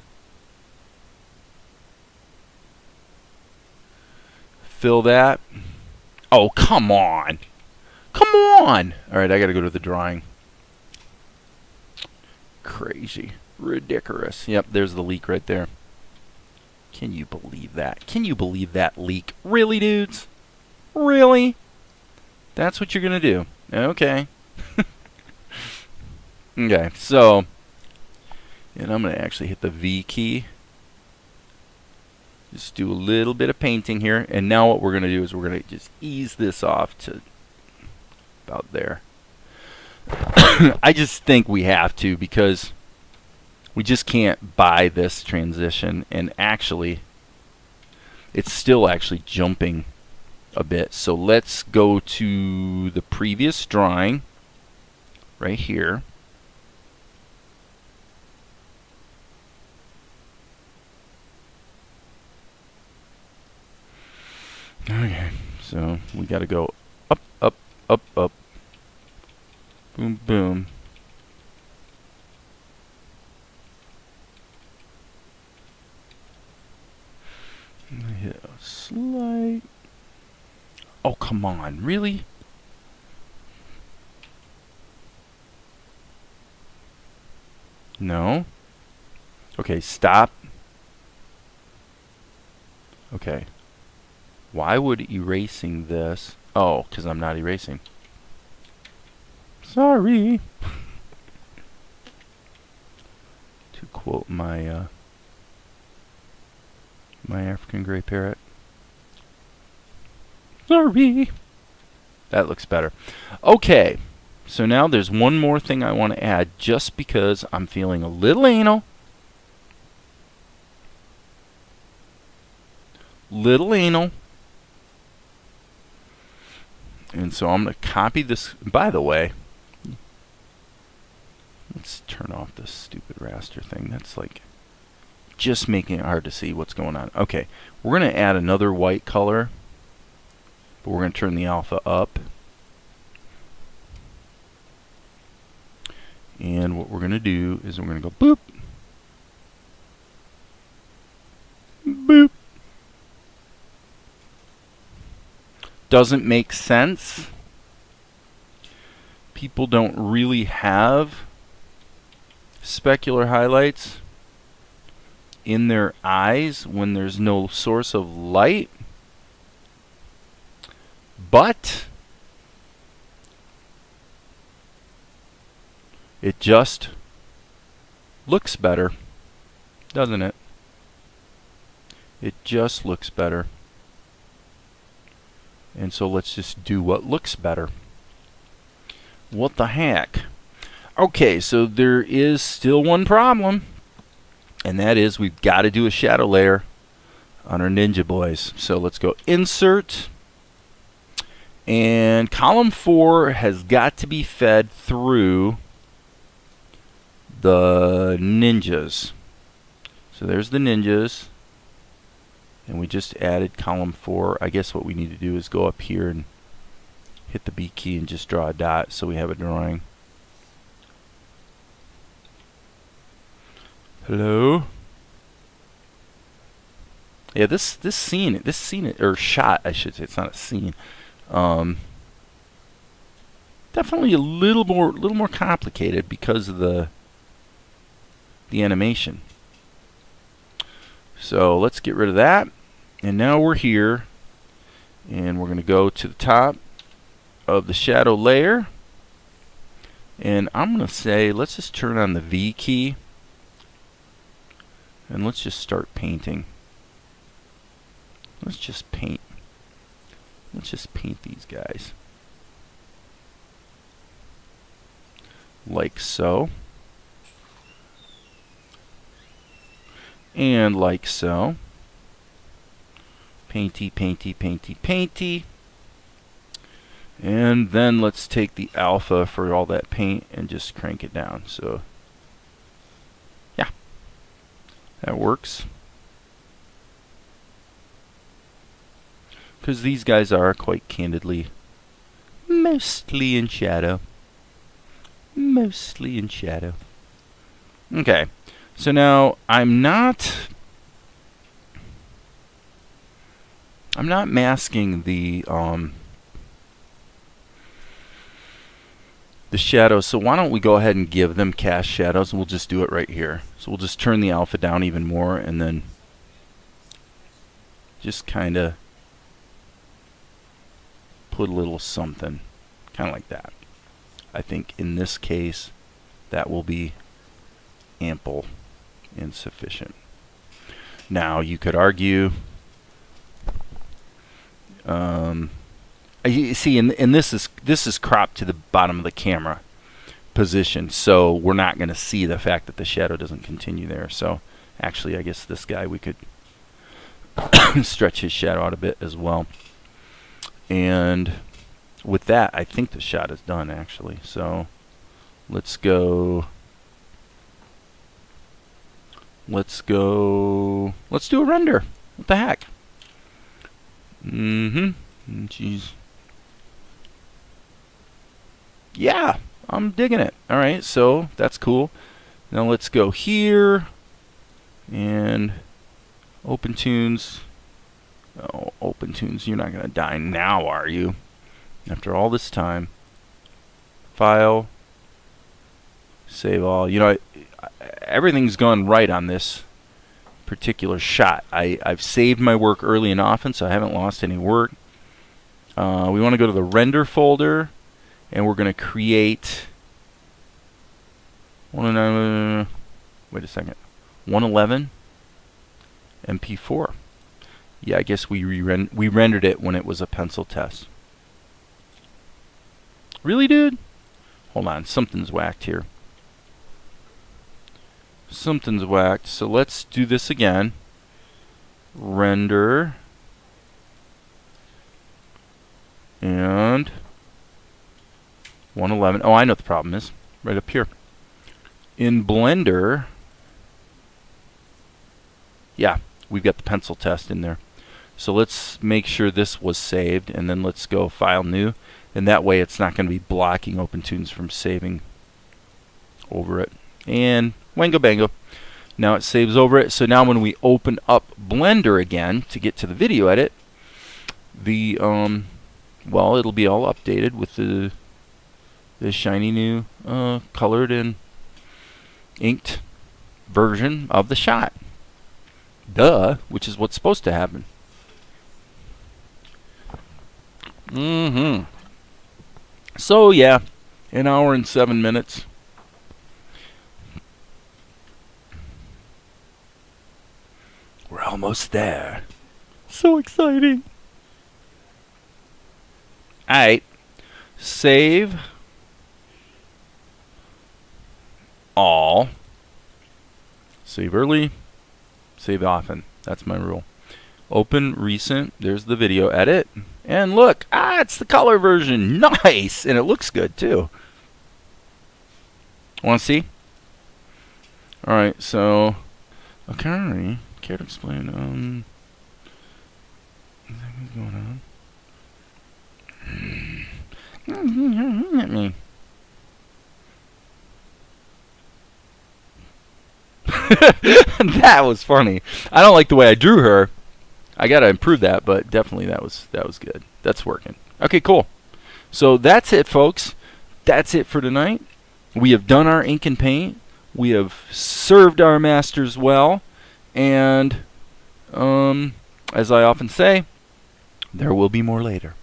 Fill that. Oh, come on. Come on. All right, I got to go to the drawing. Crazy. Ridiculous. Yep, there's the leak right there. Can you believe that? Can you believe that leak? Really, dudes? Really? That's what you're going to do. Okay. Okay, so, and I'm going to actually hit the V key. Just do a little bit of painting here. And now what we're going to do is we're going to just ease this off to about there. I just think we have to, because we just can't buy this transition. And actually, it's still actually jumping a bit. So let's go to the previous drawing right here. Okay, so we got to go up, up, up, up. Boom, boom. Hit a slight. Oh, come on. Really? No. Okay, stop. Okay. Why would erasing this? Oh, because I'm not erasing. Sorry. To quote my my African gray parrot. Sorry. That looks better. Okay. So now there's one more thing I want to add, just because I'm feeling a little anal. Little anal. And so I'm going to copy this. By the way, let's turn off this stupid raster thing. That's like just making it hard to see what's going on. Okay, we're going to add another white color, but we're going to turn the alpha up. And what we're going to do is we're going to go boop, boop. Doesn't make sense. People don't really have specular highlights in their eyes when there's no source of light. But it just looks better, doesn't it? It just looks better. And so let's just do what looks better. What the heck? Okay, so there is still one problem, and that is we've got to do a shadow layer on our Ninja Boys. So let's go Insert, and column 4 has got to be fed through the ninjas. So there's the ninjas. And we just added column 4. I guess what we need to do is go up here and hit the B key and just draw a dot so we have a drawing. Hello? Yeah, this scene or shot, I should say, it's not a scene. Definitely a little more complicated because of the animation. So let's get rid of that. And now we're here. And we're going to go to the top of the shadow layer. And I'm going to say, let's just turn on the V key. And let's just start painting. Let's just paint. Let's just paint these guys. Like so. And like so. Painty, painty, painty, painty. And then let's take the alpha for all that paint and just crank it down. So, yeah. That works. Because these guys are, quite candidly, mostly in shadow. Mostly in shadow. Okay. So now I'm not masking the shadows, so why don't we go ahead and give them cast shadows, and we'll just do it right here. So we'll just turn the alpha down even more, and then just kind of put a little something, kind of like that. I think in this case that will be ample and sufficient. Now you could argue, you see, and this is cropped to the bottom of the camera position, so we're not going to see the fact that the shadow doesn't continue there. So actually, I guess this guy we could stretch his shadow out a bit as well. And with that, I think the shot is done actually. So let's do a render. What the heck? Jeez. Yeah, I'm digging it. Alright, so that's cool. Now let's go here and Opentoonz. Oh, Opentoonz, you're not going to die now, are you? After all this time. File. Save all. You know, everything's gone right on this particular shot. I've saved my work early and often, so I haven't lost any work. We want to go to the render folder, and we're going to create 111 MP4. Yeah, I guess we rendered it when it was a pencil test. Really, dude? Hold on, something's whacked here. Something's whacked, so let's do this again. Render. And 111. Oh, I know what the problem is. Right up here. In Blender, yeah, we've got the pencil test in there. So let's make sure this was saved, and then let's go File New, and that way it's not going to be blocking Opentoonz from saving over it. And wango bango. Now it saves over it. So now when we open up Blender again to get to the video edit, the well, it'll be all updated with the shiny new colored and inked version of the shot. Duh, which is what's supposed to happen. So yeah, an hour and 7 minutes. We're almost there. So exciting. Alright. Save all. Save early. Save often. That's my rule. Open recent. There's the video edit. And look, it's the color version. Nice! And it looks good too. Want to see? Alright, so okay, care to explain what's going on? At me. That was funny. I don't like the way I drew her. I gotta improve that, but definitely that was good. That's working. Okay, cool. So that's it, folks. That's it for tonight. We have done our ink and paint. We have served our masters well, and as I often say, there will be more later.